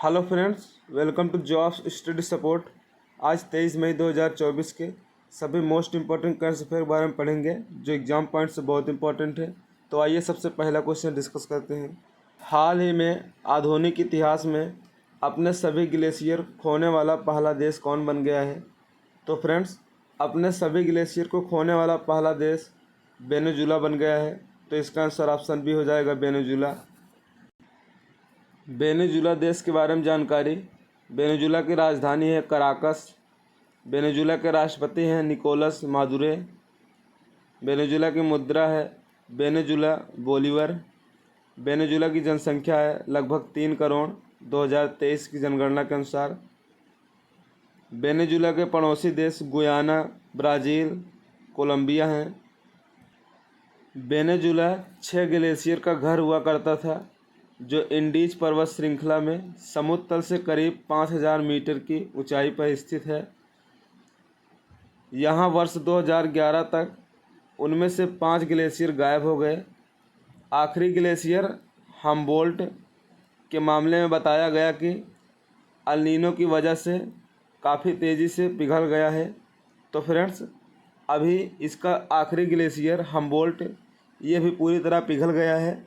Hello friends, welcome to jobs study support. आज 23 मई 2024 के सभी मोस्ट इम्पॉर्टेंट करंट अफेयर के बारे में पढ़ेंगे जो एग्जाम पॉइंट से बहुत इंपॉर्टेंट है। तो आइए सबसे पहला क्वेश्चन डिस्कस करते हैं। हाल ही में आधुनिक इतिहास में अपने सभी ग्लेशियर खोने वाला पहला देश कौन बन गया है? तो फ्रेंड्स, अपने सभी ग्लेशियर को खोने वाला पहला देश वेनेजुला बन गया है। तो इसका आंसर ऑप्शन बी हो जाएगा, वेनेजुला। वेनेजुला देश के बारे में जानकारी। वेनेजुला की राजधानी है कराकस। वेनेजुला के राष्ट्रपति हैं निकोलस मादुरो। वेनेजुला की मुद्रा है वेनेजुला बोलीवर। वेनेजुला की जनसंख्या है लगभग 3 करोड़ 2023 की जनगणना के अनुसार। वेनेजुला के पड़ोसी देश गुयाना, ब्राज़ील, कोलंबिया हैं। वेनेजुला 6 ग्लेशियर का घर हुआ करता था जो इंडीज पर्वत श्रृंखला में समुद्र तल से करीब 5000 मीटर की ऊंचाई पर स्थित है। यहाँ वर्ष 2011 तक उनमें से 5 ग्लेशियर गायब हो गए। आखिरी ग्लेशियर हम्बोल्ट के मामले में बताया गया कि अल नीनो की वजह से काफ़ी तेज़ी से पिघल गया है। तो फ्रेंड्स, अभी इसका आखिरी ग्लेशियर हम्बोल्ट ये भी पूरी तरह पिघल गया है।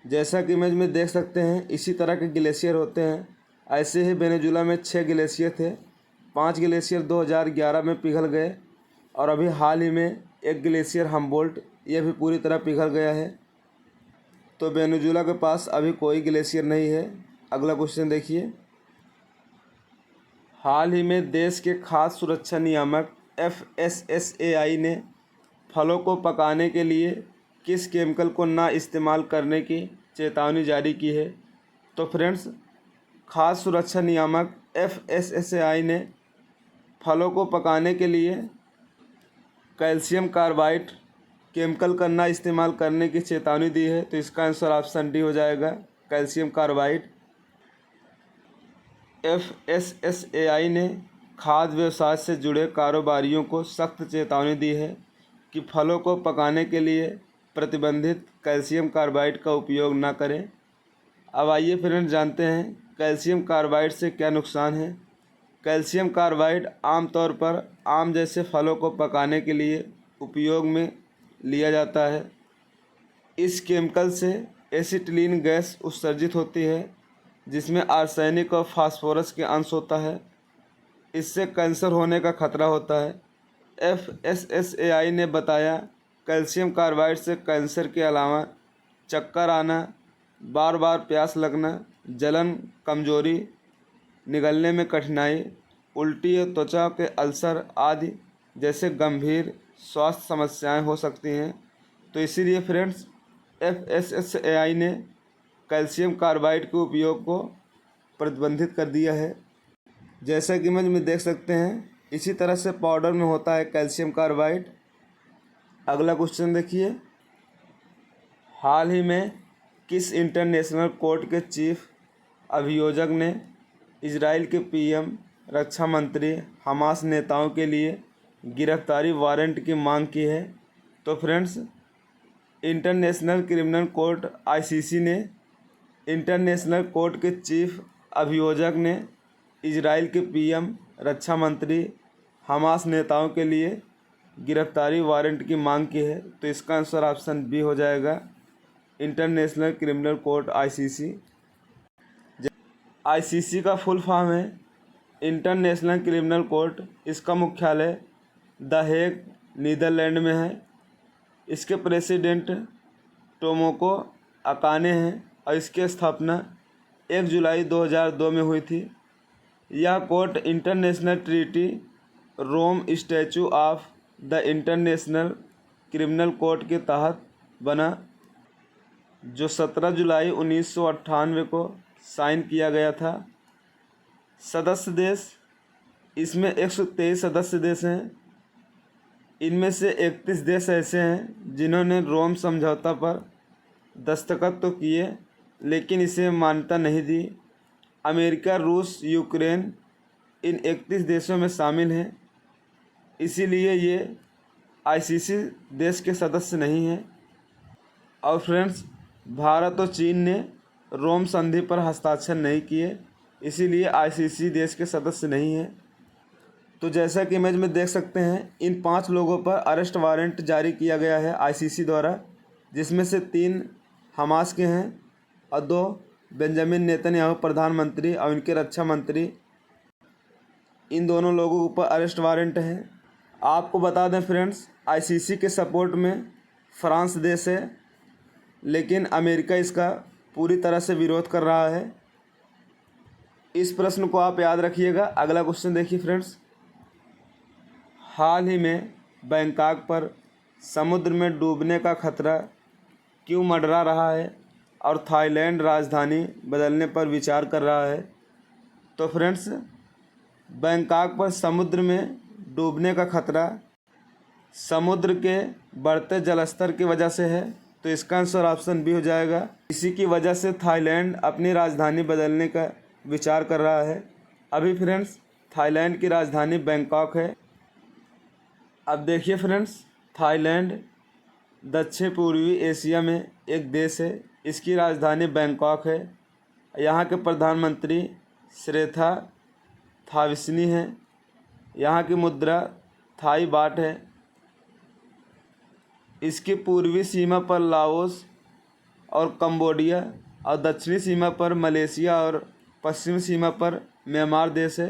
जैसा कि इमेज में देख सकते हैं, इसी तरह के ग्लेशियर होते हैं। ऐसे ही वेनेजुला में 6 ग्लेशियर थे। 5 ग्लेशियर 2011 में पिघल गए और अभी हाल ही में एक ग्लेशियर हम्बोल्ट ये भी पूरी तरह पिघल गया है। तो वेनेजुला के पास अभी कोई ग्लेशियर नहीं है। अगला क्वेश्चन देखिए। हाल ही में देश के खाद्य सुरक्षा नियामक FSSAI ने फलों को पकाने के लिए किस केमिकल को ना इस्तेमाल करने की चेतावनी जारी की है? तो फ्रेंड्स, खाद्य सुरक्षा नियामक FSSAI ने फलों को पकाने के लिए कैल्शियम कार्बाइड केमिकल का ना इस्तेमाल करने की चेतावनी दी है। तो इसका आंसर ऑप्शन डी हो जाएगा, कैल्शियम कार्बाइड। FSSAI ने खाद्य व्यवसाय से जुड़े कारोबारियों को सख्त चेतावनी दी है कि फलों को पकाने के लिए प्रतिबंधित कैल्शियम कार्बाइड का उपयोग न करें। अब आइए फ्रेंड्स जानते हैं कैल्शियम कार्बाइड से क्या नुकसान है। कैल्शियम कार्बाइड आमतौर पर आम जैसे फलों को पकाने के लिए उपयोग में लिया जाता है। इस केमिकल से एसिटिलीन गैस उत्सर्जित होती है जिसमें आर्सेनिक और फास्फोरस के अंश होता है। इससे कैंसर होने का खतरा होता है। FSSAI ने बताया कैल्शियम कार्बाइड से कैंसर के अलावा चक्कर आना, बार बार प्यास लगना, जलन, कमजोरी, निगलने में कठिनाई, उल्टी और त्वचा के अल्सर आदि जैसे गंभीर स्वास्थ्य समस्याएं हो सकती हैं। तो इसीलिए फ्रेंड्स, FSSAI ने कैल्शियम कार्बाइड के उपयोग को प्रतिबंधित कर दिया है। जैसा कि इमेज में देख सकते हैं, इसी तरह से पाउडर में होता है कैल्शियम कार्बाइड। अगला क्वेश्चन देखिए। हाल ही में किस इंटरनेशनल कोर्ट के चीफ अभियोजक ने इजराइल के PM, रक्षा मंत्री, हमास नेताओं के लिए गिरफ्तारी वारंट की मांग की है? तो friends, international criminal court ICC ने इंटरनेशनल कोर्ट के चीफ अभियोजक ने इजराइल के PM, रक्षा मंत्री, हमास नेताओं के लिए गिरफ्तारी वारंट की मांग की है। तो इसका आंसर ऑप्शन बी हो जाएगा, international criminal court ICC। ICC का फुल फॉर्म है इंटरनेशनल क्रिमिनल कोर्ट। इसका मुख्यालय द हेग, नीदरलैंड में है। इसके प्रेसिडेंट टोमोको अकाने हैं और इसकी स्थापना 1 जुलाई 2002 में हुई थी। यह court international treaty, Rome statute of the international criminal court के तहत बना, जो 17 जुलाई 1998 को साइन किया गया था। सदस्य देश, इसमें 123 सदस्य देश हैं। इनमें से 31 देश ऐसे हैं जिन्होंने रोम समझौता पर दस्तखत तो किए लेकिन इसे मान्यता नहीं दी। अमेरिका, रूस, यूक्रेन इन 31 देशों में शामिल हैं। इसीलिए ये ICC देश के सदस्य नहीं हैं। और फ्रेंड्स, भारत और चीन ने रोम संधि पर हस्ताक्षर नहीं किए। इसीलिए आईसीसी देश के सदस्य नहीं है। तो जैसा कि इमेज में देख सकते हैं, इन 5 लोगों पर अरेस्ट वारंट जारी किया गया है आईसीसी द्वारा, जिसमें से 3 हमास के हैं और 2 बेंजामिन नेतन्याहू प्रधानमंत्री और इनके रक्षा मंत्री, इन दोनों लोगों के ऊपर अरेस्ट वारंट है। आपको बता दें फ्रेंड्स, आईसीसी के सपोर्ट में फ्रांस देश है, लेकिन अमेरिका इसका पूरी तरह से विरोध कर रहा है। इस प्रश्न को आप याद रखिएगा। अगला क्वेश्चन देखिए फ्रेंड्स, हाल ही में बैंकॉक पर समुद्र में डूबने का खतरा क्यों मंडरा रहा है और थाईलैंड राजधानी बदलने पर विचार कर रहा है? तो फ्रेंड्स, बैंकॉक पर समुद्र में डूबने का खतरा समुद्र के बढ़ते जलस्तर की वजह से है, तो इसका आंसर ऑप्शन बी हो जाएगा। इसी की वजह से थाईलैंड अपनी राजधानी बदलने का विचार कर रहा है। अभी फ्रेंड्स, थाईलैंड की राजधानी बैंकॉक है। अब देखिए फ्रेंड्स, थाईलैंड दक्षिण पूर्वी एशिया में एक देश है। इसकी राजधानी बैंकॉक है। यहाँ के प्रधानमंत्री श्रेथा थाविसनी हैं। यहाँ की मुद्रा थाई बाट है। इसकी पूर्वी सीमा पर लाओस और कंबोडिया और दक्षिणी सीमा पर मलेशिया और पश्चिमी सीमा पर म्यांमार देश है।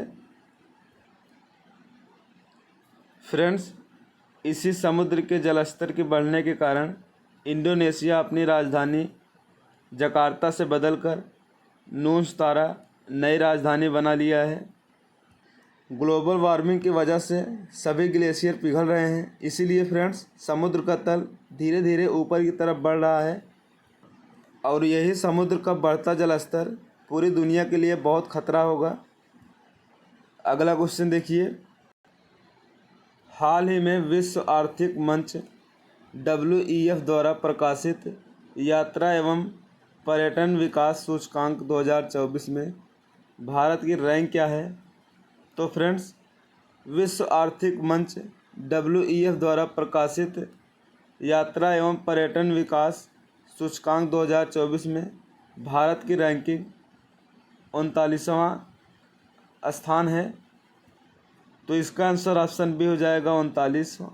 फ्रेंड्स, इसी समुद्र के जलस्तर के बढ़ने के कारण इंडोनेशिया अपनी राजधानी जकार्ता से बदलकर नूसातारा नई राजधानी बना लिया है। ग्लोबल वार्मिंग की वजह से सभी ग्लेशियर पिघल रहे हैं, इसीलिए फ्रेंड्स समुद्र का तल धीरे धीरे ऊपर की तरफ बढ़ रहा है और यही समुद्र का बढ़ता जलस्तर पूरी दुनिया के लिए बहुत खतरा होगा। अगला क्वेश्चन देखिए, हाल ही में विश्व आर्थिक मंच WEF द्वारा प्रकाशित यात्रा एवं पर्यटन विकास सूचकांक 2024 में भारत की रैंक क्या है? तो फ्रेंड्स, विश्व आर्थिक मंच WEF द्वारा प्रकाशित यात्रा एवं पर्यटन विकास सूचकांक 2024 में भारत की रैंकिंग 39वां स्थान है, तो इसका आंसर ऑप्शन बी हो जाएगा 39वां।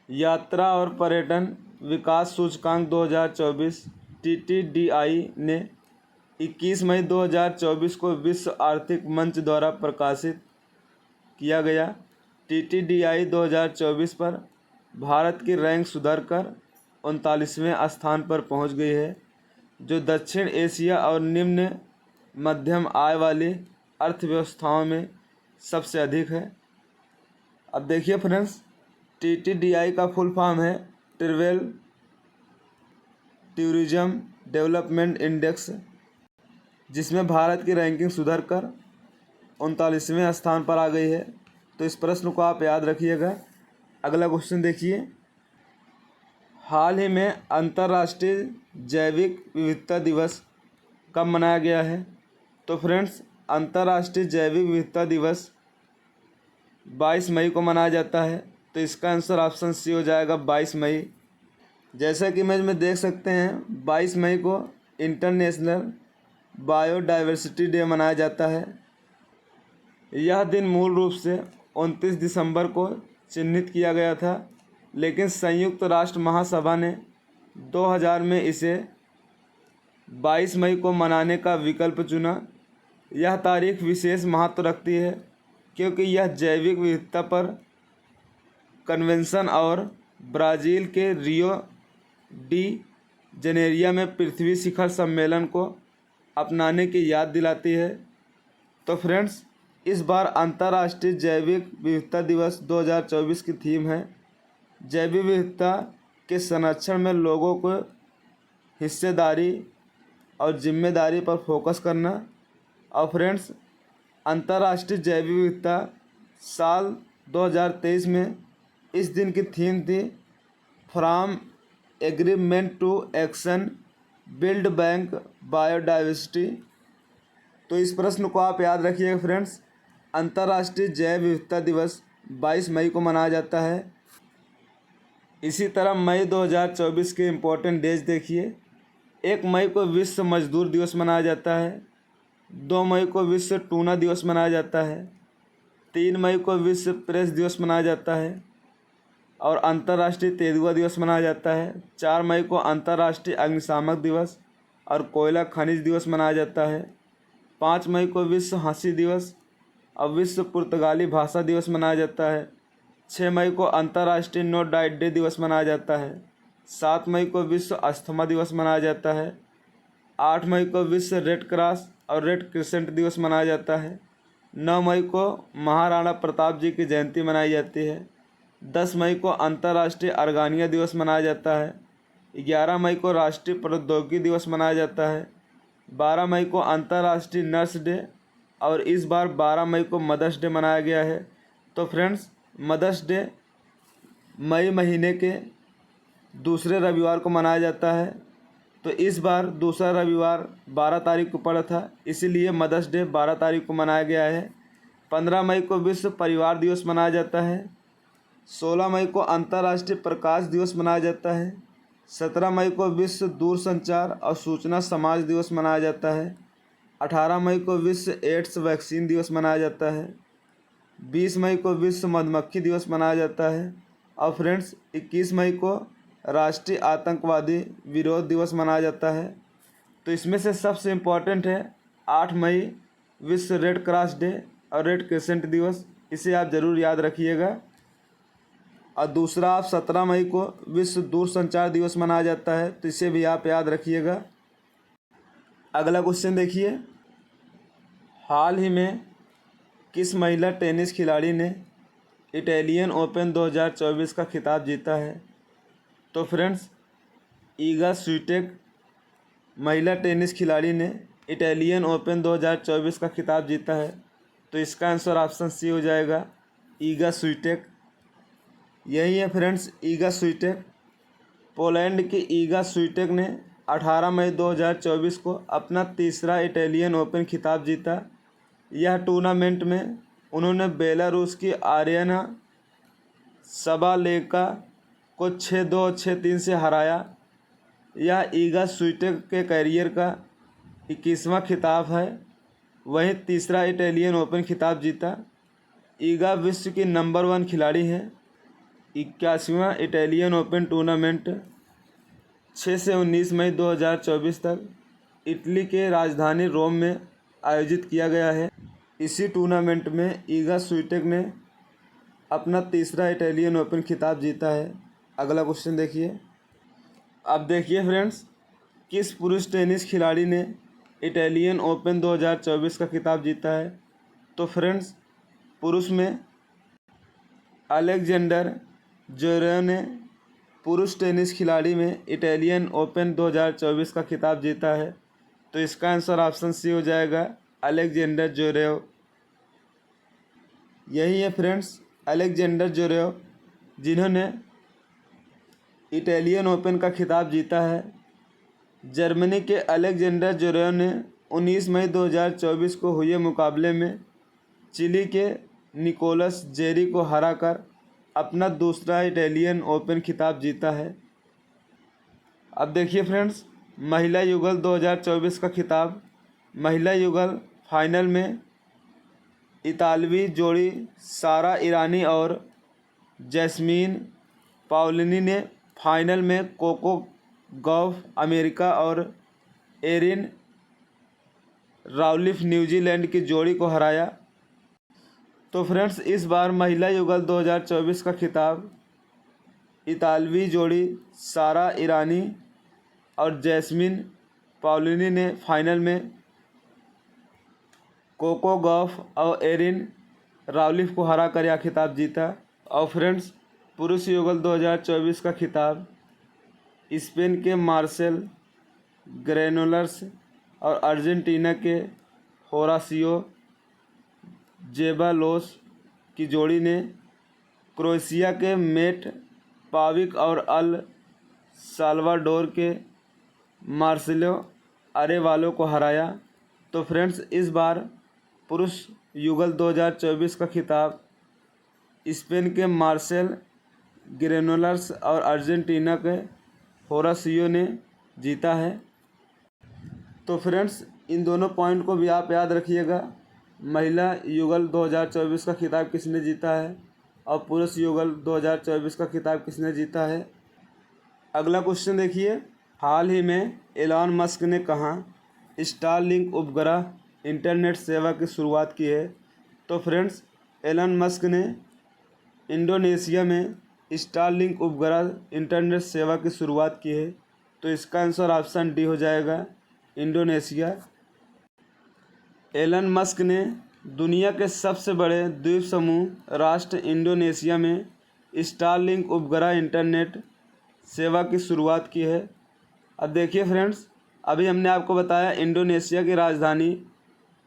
यात्रा और पर्यटन विकास सूचकांक 2024 TTDI ने 21 मई 2024 को विश्व आर्थिक मंच द्वारा प्रकाशित किया गया। TTDI 2024 पर भारत की रैंक सुधरकर 39वें स्थान पर पहुंच गई है, जो दक्षिण एशिया और निम्न मध्यम आय वाली अर्थव्यवस्थाओं में सबसे अधिक है। अब देखिए फ्रेंड्स, TTDI का फुल फॉर्म है ट्रैवल टूरिज्म डेवलपमेंट इंडेक्स, जिसमें भारत की रैंकिंग सुधरकर 39वें स्थान पर आ गई है। तो इस प्रश्न को आप याद रखिएगा। अगला क्वेश्चन देखिए, हाल ही में अंतर्राष्ट्रीय जैविक विविधता दिवस कब मनाया गया है? तो फ्रेंड्स, अंतर्राष्ट्रीय जैविक विविधता दिवस 22 मई को मनाया जाता है, तो इसका आंसर ऑप्शन सी हो जाएगा 22 मई। जैसा कि इमेज में देख सकते हैं, 22 मई को इंटरनेशनल बायोडाइवर्सिटी डे मनाया जाता है। यह दिन मूल रूप से 29 दिसंबर को चिन्हित किया गया था, लेकिन संयुक्त राष्ट्र महासभा ने 2000 में इसे 22 मई को मनाने का विकल्प चुना। यह तारीख विशेष महत्व रखती है क्योंकि यह जैविक विविधता पर कन्वेंशन और ब्राज़ील के रियो डी जनेरिया में पृथ्वी शिखर सम्मेलन को अपनाने की याद दिलाती है। तो फ्रेंड्स, इस बार अंतर्राष्ट्रीय जैविक विविधता दिवस 2024 की थीम है जैविक विविधता के संरक्षण में लोगों को हिस्सेदारी और जिम्मेदारी पर फोकस करना। और फ्रेंड्स, अंतर्राष्ट्रीय जैविक विविधता साल 2023 में इस दिन की थीम थी from agreement to action build back biodiversity. तो इस प्रश्न को आप याद रखिएगा फ्रेंड्स। अंतर्राष्ट्रीय जैव विविधता दिवस 22 मई को मनाया जाता है। इसी तरह मई 2024 के इम्पोर्टेंट डेज देखिए। 1 मई को विश्व मजदूर दिवस मनाया जाता है। 2 मई को विश्व टूना दिवस मनाया जाता है। 3 मई को विश्व प्रेस दिवस मनाया जाता है और अंतर्राष्ट्रीय तेंदुआ दिवस मनाया जाता है। 4 मई को अंतर्राष्ट्रीय अग्निशामक दिवस और कोयला खनिज दिवस मनाया जाता है। 5 मई को विश्व हंसी दिवस और विश्व पुर्तगाली भाषा दिवस मनाया जाता है। 6 मई को अंतर्राष्ट्रीय नो डाइट डे दिवस मनाया जाता है। 7 मई को विश्व अस्थमा दिवस मनाया जाता है। 8 मई को विश्व रेड क्रॉस और रेड क्रिसेंट दिवस मनाया जाता है। 9 मई को महाराणा प्रताप जी की जयंती मनाई जाती है। 10 मई को अंतर्राष्ट्रीय अर्गानिया दिवस मनाया जाता है। 11 मई को राष्ट्रीय प्रौद्योगिकी दिवस मनाया जाता है। 12 मई को अंतर्राष्ट्रीय नर्स डे और इस बार 12 मई को मदर्स डे मनाया गया है। तो फ्रेंड्स, मदर्स डे मई महीने के दूसरे रविवार को मनाया जाता है। तो इस बार दूसरा रविवार 12 तारीख को पड़ा था, इसीलिए मदर्स डे 12 तारीख को मनाया गया है। 15 मई को विश्व परिवार दिवस मनाया जाता है। 16 मई को अंतर्राष्ट्रीय प्रकाश दिवस मनाया जाता है। 17 मई को विश्व दूरसंचार और सूचना समाज दिवस मनाया जाता है। 18 मई को विश्व एड्स वैक्सीन दिवस मनाया जाता है। 20 मई को विश्व मधुमक्खी दिवस मनाया जाता है। और फ्रेंड्स, 21 मई को राष्ट्रीय आतंकवादी विरोध दिवस मनाया जाता है। तो इसमें से सबसे इम्पोर्टेंट है 8 मई विश्व रेड क्रॉस डे और रेड क्रिसेंट दिवस, इसे आप ज़रूर याद रखिएगा। और दूसरा, आप 17 मई को विश्व दूरसंचार दिवस मनाया जाता है, तो इसे भी आप याद रखिएगा। अगला क्वेश्चन देखिए, हाल ही में किस महिला टेनिस खिलाड़ी ने इटालियन ओपन 2024 का खिताब जीता है? तो फ्रेंड्स, ईगा स्विटेक महिला टेनिस खिलाड़ी ने इटालियन ओपन 2024 का खिताब जीता है। तो इसका आंसर ऑप्शन सी हो जाएगा, ईगा स्विटेक। यही है फ्रेंड्स, ईगा स्विटेक। पोलैंड की ईगा स्विटेक ने 18 मई 2024 को अपना तीसरा इटालियन ओपन खिताब जीता। यह टूर्नामेंट में उन्होंने बेलारूस की आर्याना सबालेंका को 6-2 6-3 से हराया। यह ईगा स्विटेक के करियर का 21वां खिताब है, वहीं तीसरा इटालियन ओपन खिताब जीता। ईगा विश्व की नंबर 1 खिलाड़ी है। 81वां इटालियन ओपन टूर्नामेंट 6 से 19 मई 2024 तक इटली के राजधानी रोम में आयोजित किया गया है। इसी टूर्नामेंट में ईगा स्विटेक ने अपना तीसरा इटालियन ओपन खिताब जीता है। अगला क्वेश्चन देखिए। अब देखिए फ्रेंड्स, किस पुरुष टेनिस खिलाड़ी ने इटालियन ओपन 2024 का खिताब जीता है? तो फ्रेंड्स, पुरुष में अलेक्जेंडर ज्वेरेव ने पुरुष टेनिस खिलाड़ी में इटालियन ओपन 2024 का खिताब जीता है। तो इसका आंसर ऑप्शन सी हो जाएगा, अलेक्जेंडर ज्वेरेव। यही है फ्रेंड्स, अलेक्जेंडर ज्वेरेव, जिन्होंने इटालियन ओपन का खिताब जीता है। जर्मनी के अलेक्जेंडर ज्वेरेव ने 19 मई 2024 को हुए मुकाबले में चिली के निकोलस जेरी को हराकर अपना दूसरा इटालियन ओपन खिताब जीता है। अब देखिए फ्रेंड्स, महिला युगल 2024 का खिताब। महिला युगल फाइनल में इतालवी जोड़ी सारा ईरानी और जैस्मीन पाओलिनी ने फाइनल में कोको गॉफ अमेरिका और एरिन राउलिफ न्यूजीलैंड की जोड़ी को हराया। तो फ्रेंड्स, इस बार महिला युगल 2024 का खिताब इतालवी जोड़ी सारा ईरानी और जैस्मिन पाओलिनी ने फाइनल में कोको गॉफ और एरिन राउलिफ को हराकर यह खिताब जीता। और फ्रेंड्स, पुरुष युगल 2024 का खिताब स्पेन के मार्सेल ग्रेनोलर्स और अर्जेंटीना के होरासियो जेबालोस की जोड़ी ने क्रोएशिया के मेट पाविक और अल साल्वाडोर के मार्सेलो अरेवालो को हराया। तो फ्रेंड्स, इस बार पुरुष युगल 2024 का खिताब स्पेन के मार्सेल ग्रेनोलर्स और अर्जेंटीना के होरासियो ने जीता है। तो फ्रेंड्स, इन दोनों पॉइंट को भी आप याद रखिएगा। महिला युगल 2024 का खिताब किसने जीता है और पुरुष युगल 2024 का खिताब किसने जीता है। अगला क्वेश्चन देखिए, हाल ही में एलॉन मस्क ने कहाँ स्टारलिंक उपग्रह इंटरनेट सेवा की शुरुआत की है। तो फ्रेंड्स, एलॉन मस्क ने इंडोनेशिया में स्टारलिंक उपग्रह इंटरनेट सेवा की शुरुआत की है। तो इसका आंसर ऑप्शन डी हो जाएगा, इंडोनेशिया। एलन मस्क ने दुनिया के सबसे बड़े द्वीप समूह राष्ट्र इंडोनेशिया में स्टारलिंक उपग्रह इंटरनेट सेवा की शुरुआत की है। अब देखिए फ्रेंड्स, अभी हमने आपको बताया इंडोनेशिया की राजधानी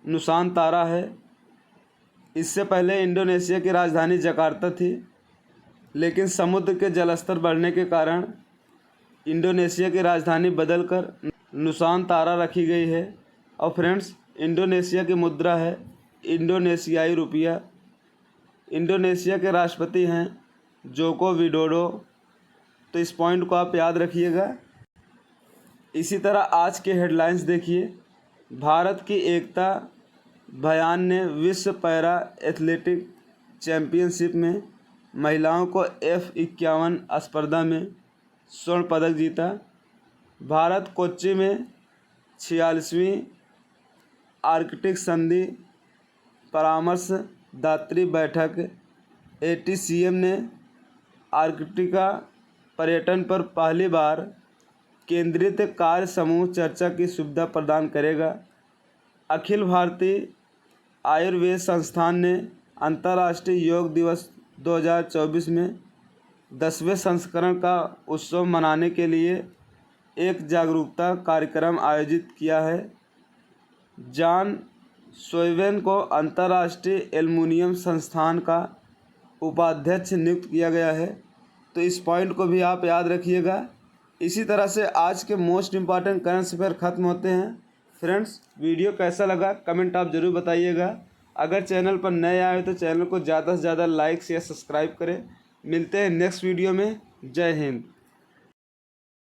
नुसांतारा है। इससे पहले इंडोनेशिया की राजधानी जकार्ता थी, लेकिन समुद्र के जलस्तर बढ़ने के कारण इंडोनेशिया की राजधानी बदलकर नुसांतारा रखी गई है। और फ्रेंड्स, इंडोनेशिया की मुद्रा है इंडोनेशियाई रुपया। इंडोनेशिया के राष्ट्रपति हैं जोको विडोडो। तो इस पॉइंट को आप याद रखिएगा। इसी तरह आज के हेडलाइंस देखिए, भारत की एकता भयान ने विश्व पैरा एथलेटिक चैंपियनशिप में महिलाओं को F51 स्पर्धा में स्वर्ण पदक जीता। भारत कोच्चि में 46वीं आर्कटिक संधि परामर्शदात्री बैठक ATCM ने आर्कटिका पर्यटन पर पहली बार केंद्रित कार्य समूह चर्चा की सुविधा प्रदान करेगा। अखिल भारतीय आयुर्वेद संस्थान ने अंतर्राष्ट्रीय योग दिवस 2024 में 10वें संस्करण का उत्सव मनाने के लिए एक जागरूकता कार्यक्रम आयोजित किया है। जॉन सोइवेन को अंतर्राष्ट्रीय एल्युमिनियम संस्थान का उपाध्यक्ष नियुक्त किया गया है। तो इस पॉइंट को भी आप याद रखिएगा। इसी तरह से आज के मोस्ट इम्पॉर्टेंट करंट अफेयर ख़त्म होते हैं। फ्रेंड्स, वीडियो कैसा लगा कमेंट आप ज़रूर बताइएगा। अगर चैनल पर नए आए तो चैनल को ज़्यादा से ज़्यादा लाइक शेयर सब्सक्राइब करें। मिलते हैं नेक्स्ट वीडियो में। जय हिंद।